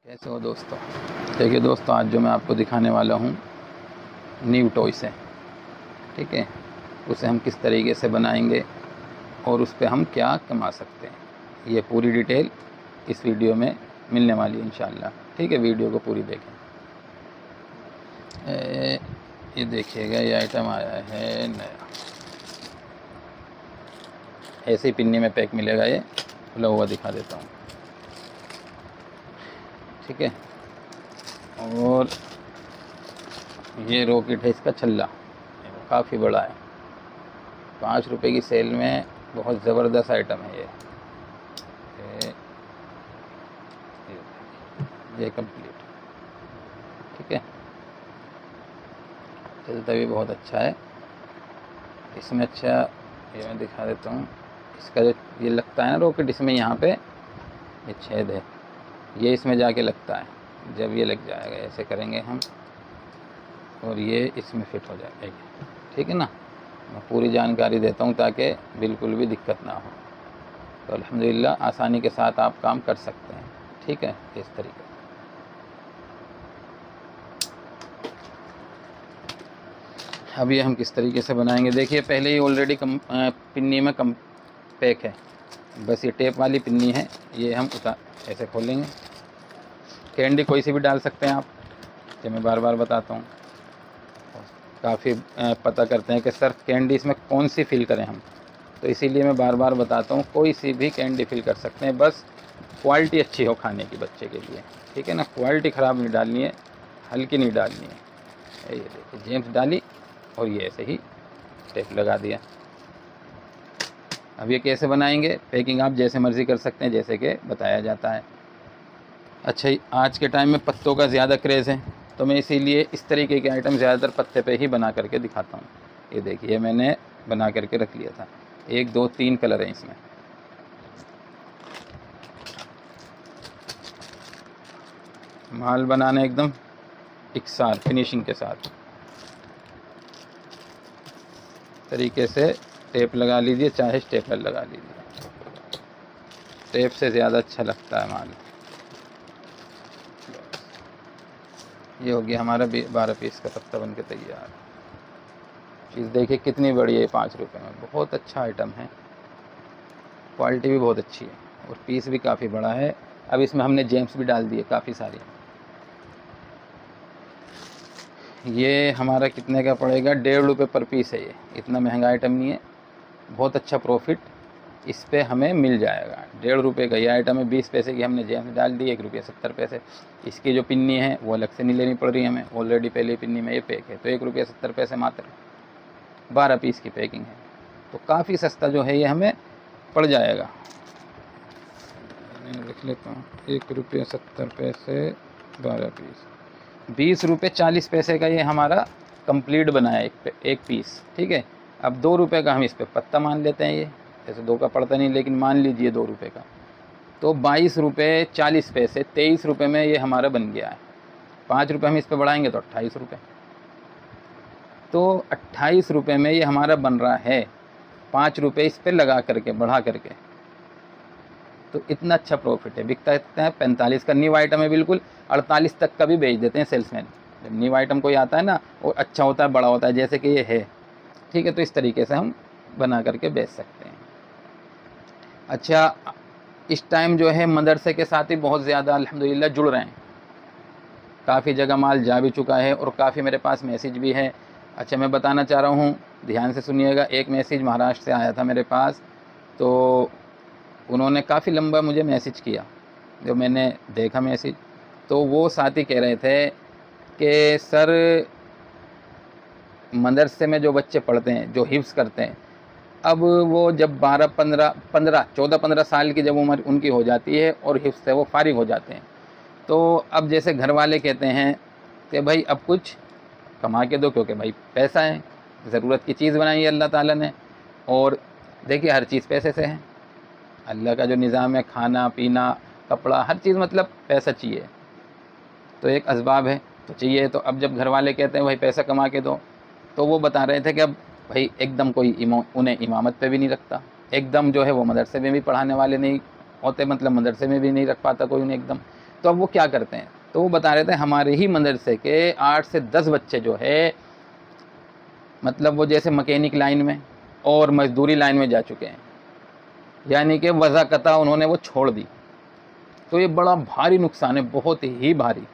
कैसे हो दोस्तों। देखिए दोस्तों, आज जो मैं आपको दिखाने वाला हूँ न्यू टॉयस है, ठीक है। उसे हम किस तरीके से बनाएंगे और उस पर हम क्या कमा सकते हैं, ये पूरी डिटेल इस वीडियो में मिलने वाली है इंशाल्लाह। ठीक है, वीडियो को पूरी देखें। ये देखिएगा, ये आइटम आया है नया, ऐसे ही पिन्नी में पैक मिलेगा। ये खुला हुआ दिखा देता हूँ, ठीक है। और ये रॉकेट है, इसका छल्ला काफ़ी बड़ा है। 5 रुपए की सेल में बहुत ज़बरदस्त आइटम है ये कंप्लीट, ठीक है। चलता भी बहुत अच्छा है इसमें। अच्छा, ये मैं दिखा देता हूँ। इसका जो ये लगता है ना रॉकेट, इसमें यहाँ पे ये छेद है, ये इसमें जाके लगता है। जब ये लग जाएगा, ऐसे करेंगे हम और ये इसमें फिट हो जाएगा, ठीक है ना। मैं पूरी जानकारी देता हूँ ताकि बिल्कुल भी दिक्कत ना हो। तो अल्हम्दुलिल्लाह आसानी के साथ आप काम कर सकते हैं, ठीक है। इस तरीके अब ये हम किस तरीके से बनाएंगे, देखिए। पहले ही ऑलरेडी पिन्नी में कम पैक है, बस ये टेप वाली पिन्नी है। ये हम ऐसे खोलेंगे। कैंडी कोई सी भी डाल सकते हैं आप, जो मैं बार बार बताता हूँ। काफ़ी पता करते हैं कि सर कैंडी इसमें कौन सी फिल करें हम, तो इसीलिए मैं बार बार बताता हूँ कोई सी भी कैंडी फिल कर सकते हैं, बस क्वालिटी अच्छी हो खाने की बच्चे के लिए, ठीक है ना। क्वालिटी ख़राब नहीं डालनी है, हल्की नहीं डालनी है। ये देखिए, जेम्स डाली और ये ऐसे ही टेप लगा दिया। अब ये कैसे बनाएंगे, पैकिंग आप जैसे मर्ज़ी कर सकते हैं, जैसे कि बताया जाता है। अच्छा, आज के टाइम में पत्तों का ज़्यादा क्रेज़ है, तो मैं इसीलिए इस तरीके के आइटम ज़्यादातर पत्ते पे ही बना करके दिखाता हूँ। ये देखिए, मैंने बना करके रख लिया था। 1 2 3 कलर हैं इसमें। माल बनाना एकदम इकसार फिनिशिंग के साथ तरीके से टेप लगा लीजिए, चाहे स्टेपलर लगा लीजिए, टेप से ज़्यादा अच्छा लगता है माल। ये हो गया हमारा 12 पीस का पत्ता बन के तैयार। चीज़ देखिए कितनी बड़ी है, 5 रुपये में। बहुत अच्छा आइटम है, क्वालिटी भी बहुत अच्छी है और पीस भी काफ़ी बड़ा है। अब इसमें हमने जेम्स भी डाल दिए काफ़ी सारे। ये हमारा कितने का पड़ेगा, 1.5 रुपये पर पीस है। ये इतना महंगा आइटम नहीं है, बहुत अच्छा प्रॉफिट इस पे हमें मिल जाएगा। 1.5 रुपये का ये आइटम है। 20 पैसे की हमने जेम्स डाल दी, 1 रुपये 70 पैसे। इसकी जो पिन्नी है वो अलग से नहीं लेनी पड़ रही हमें, ऑलरेडी पहले पिन्नी में ये पैक है। तो 1 रुपये 70 पैसे मात्र, 12 पीस की पैकिंग है, तो काफ़ी सस्ता जो है ये हमें पड़ जाएगा। मैं लिख लेता हूँ, 1 रुपये 70 पैसे 12 पीस, 20 रुपये 40 पैसे का ये हमारा कंप्लीट बना है एक पीस, ठीक है। अब 2 रुपये का हम इस पर पत्ता मान लेते हैं। ये ऐसे 2 का पड़ता नहीं, लेकिन मान लीजिए 2 रुपये का, तो 22 रुपये 40 पैसे, 23 रुपये में ये हमारा बन गया है। 5 रुपये हम इस पर बढ़ाएंगे तो 28 रुपये, तो 28 रुपये में ये हमारा बन रहा है। 5 रुपये इस पर लगा करके, बढ़ा करके, तो इतना अच्छा प्रॉफिट है। बिकता है 45 का, न्यू आइटम है बिल्कुल। 48 तक का भी बेच देते हैं सेल्समैन। जब न्यू आइटम कोई आता है ना, वो अच्छा होता है, बड़ा होता है, जैसे कि ये है, ठीक है। तो इस तरीके से हम बना करके बेच सकते हैं। अच्छा, इस टाइम जो है मदरसे के साथ ही बहुत ज़्यादा अल्हम्दुलिल्लाह जुड़ रहे हैं। काफ़ी जगह माल जा भी चुका है और काफ़ी मेरे पास मैसेज भी है। अच्छा, मैं बताना चाह रहा हूँ, ध्यान से सुनिएगा। एक मैसेज महाराष्ट्र से आया था मेरे पास, तो उन्होंने काफ़ी लंबा मुझे मैसेज किया। जो मैंने देखा मैसेज, तो वो साथी कह रहे थे कि सर मदरसे में जो बच्चे पढ़ते हैं, जो हिफ्ज़ करते हैं, अब वो जब 14-15 साल की जब उम्र उनकी हो जाती है और हिफ्ज़ से वो फारिग हो जाते हैं, तो अब जैसे घर वाले कहते हैं कि भाई अब कुछ कमा के दो, क्योंकि भाई पैसा है, ज़रूरत की चीज़ बनाई है अल्लाह ताला ने। और देखिए हर चीज़ पैसे से है, अल्लाह का जो निज़ाम है, खाना पीना कपड़ा हर चीज़, मतलब पैसा चाहिए, तो एक असबाब है, तो चाहिए। तो अब जब घर वाले कहते हैं भाई पैसा कमा के दो, तो वो बता रहे थे कि अब भाई एकदम कोई उन्हें इमामत पे भी नहीं रखता, एकदम जो है वो मदरसे में भी पढ़ाने वाले नहीं होते, मतलब मदरसे में भी नहीं रख पाता कोई उन्हें एकदम। तो अब वो क्या करते हैं, तो वो बता रहे थे हमारे ही मदरसे के 8 से 10 बच्चे जो है, मतलब वो जैसे मैकेनिक लाइन में और मजदूरी लाइन में जा चुके हैं, यानी कि वज़ाकता उन्होंने वो छोड़ दी। तो ये बड़ा भारी नुकसान है, बहुत ही भारी।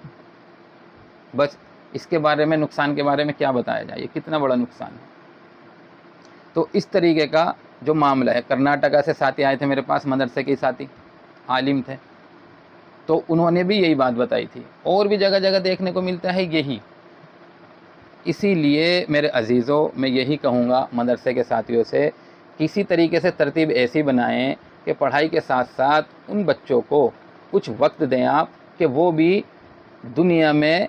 बस इसके बारे में, नुकसान के बारे में क्या बताया जाए, ये कितना बड़ा नुकसान है। तो इस तरीके का जो मामला है, कर्नाटका से साथी आए थे मेरे पास, मदरसे के साथी आलिम थे, तो उन्होंने भी यही बात बताई थी। और भी जगह जगह देखने को मिलता है यही। इसीलिए मेरे अजीज़ों, मैं यही कहूँगा मदरसे के साथियों से, किसी तरीके से तरतीब ऐसी बनाएं कि पढ़ाई के साथ साथ उन बच्चों को कुछ वक्त दें आप, कि वो भी दुनिया में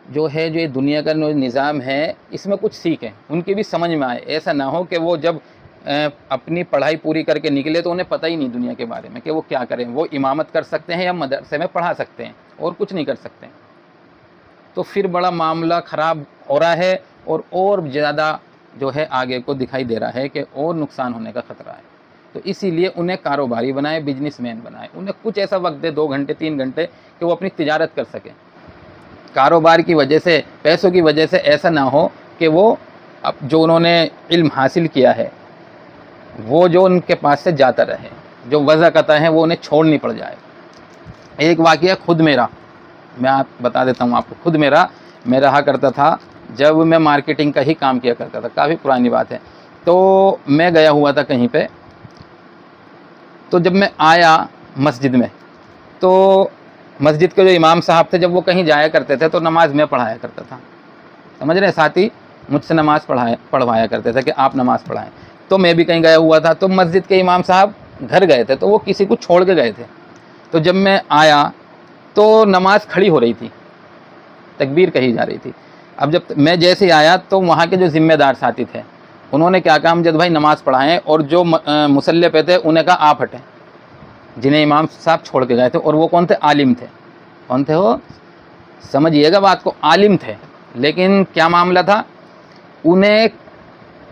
जो है, जो ये दुनिया का निज़ाम है, इसमें कुछ सीखें, उनकी भी समझ में आए। ऐसा ना हो कि वो जब अपनी पढ़ाई पूरी करके निकले तो उन्हें पता ही नहीं दुनिया के बारे में कि वो क्या करें। वो इमामत कर सकते हैं या मदरसे में पढ़ा सकते हैं, और कुछ नहीं कर सकते। तो फिर बड़ा मामला ख़राब हो रहा है, और ज़्यादा जो है आगे को दिखाई दे रहा है कि और नुकसान होने का ख़तरा है। तो इसीलिए उन्हें कारोबारी बनाए, बिजनेसमैन बनाए। उन्हें कुछ ऐसा वक्त दे, 2 घंटे 3 घंटे, कि वो अपनी तिजारत कर सकें। कारोबार की वजह से, पैसों की वजह से ऐसा ना हो कि वो अब जो उन्होंने इल्म हासिल किया है वो जो उनके पास से जाता रहे, जो वज़ाकता है वो उन्हें छोड़नी पड़ जाए। एक वाक़या खुद मेरा, मैं आप बता देता हूँ आपको। खुद मैं रहा करता था जब मैं मार्केटिंग का ही काम किया करता था, काफ़ी पुरानी बात है। तो मैं गया हुआ था कहीं पे, तो जब मैं आया मस्जिद में, तो मस्जिद के जो इमाम साहब थे, जब वो कहीं जाया करते थे तो नमाज मैं पढ़ाया करता था। समझ रहे, साथी मुझसे नमाज पढ़वाया करते थे कि आप नमाज पढ़ाएं। तो मैं भी कहीं गया हुआ था, तो मस्जिद के इमाम साहब घर गए थे, तो वो किसी को छोड़ के गए थे। तो जब मैं आया तो नमाज खड़ी हो रही थी, तकबीर कही जा रही थी। अब जब मैं जैसे आया तो वहाँ के जो ज़िम्मेदार साथी थे उन्होंने क्या कहा, अमजद भाई नमाज़ पढ़ाएं, और जो मुसल्ले पे थे उन्हें कहा आप हटें, जिन्हें इमाम साहब छोड़ के गए थे। और वो कौन थे? आलिम थे। कौन थे वो? समझिएगा बात को, आलिम थे। लेकिन क्या मामला था, उन्हें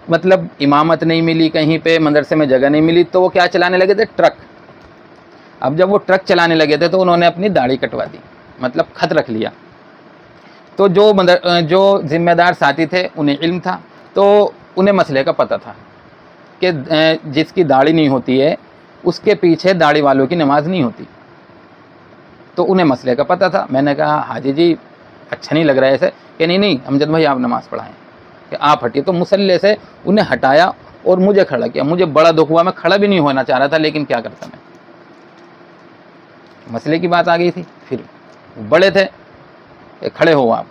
मतलब इमामत नहीं मिली, कहीं पे मदरसे में जगह नहीं मिली, तो वो क्या चलाने लगे थे? ट्रक। अब जब वो ट्रक चलाने लगे थे तो उन्होंने अपनी दाढ़ी कटवा दी, मतलब खत रख लिया। तो जो ज़िम्मेदार साथी थे उन्हें इल्म था, तो उन्हें मसले का पता था कि जिसकी दाढ़ी नहीं होती है उसके पीछे दाढ़ी वालों की नमाज नहीं होती। तो उन्हें मसले का पता था। मैंने कहा हाजी जी अच्छा नहीं लग रहा है ऐसे, कि नहीं अमजद भाई आप नमाज़ पढ़ाएं, कि आप हटिए। तो मुसल्ले से उन्हें हटाया और मुझे खड़ा किया। मुझे बड़ा दुख हुआ, मैं खड़ा भी नहीं होना चाह रहा था, लेकिन क्या करता मैं, मसले की बात आ गई थी। फिर बड़े थे, खड़े हो आप।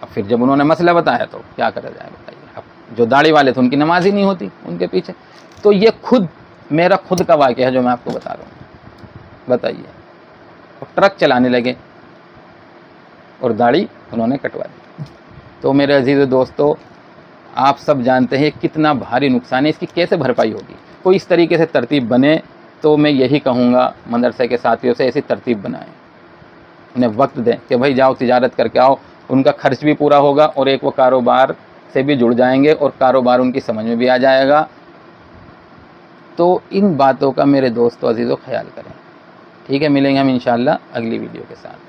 अब फिर जब उन्होंने मसला बताया तो क्या करा जाए बताइए। अब जो दाढ़ी वाले थे उनकी नमाज ही नहीं होती उनके पीछे। तो ये मेरा खुद का वाक़या है जो मैं आपको बता रहा हूँ। बताइए, ट्रक चलाने लगे और दाढ़ी उन्होंने कटवा दी। तो मेरे अजीज़ दोस्तों, आप सब जानते हैं कितना भारी नुकसान है, इसकी कैसे भरपाई होगी। कोई इस तरीके से तरतीब बने, तो मैं यही कहूँगा मदरसे के साथियों से, ऐसी तरतीब बनाएं, उन्हें वक्त दें कि भाई जाओ तिजारत करके आओ। उनका खर्च भी पूरा होगा और एक वो कारोबार से भी जुड़ जाएंगे और कारोबार उनकी समझ में भी आ जाएगा। तो इन बातों का मेरे दोस्तों अजीज़ों ख्याल करें। ठीक है, मिलेंगे हम इंशाअल्लाह अगली वीडियो के साथ।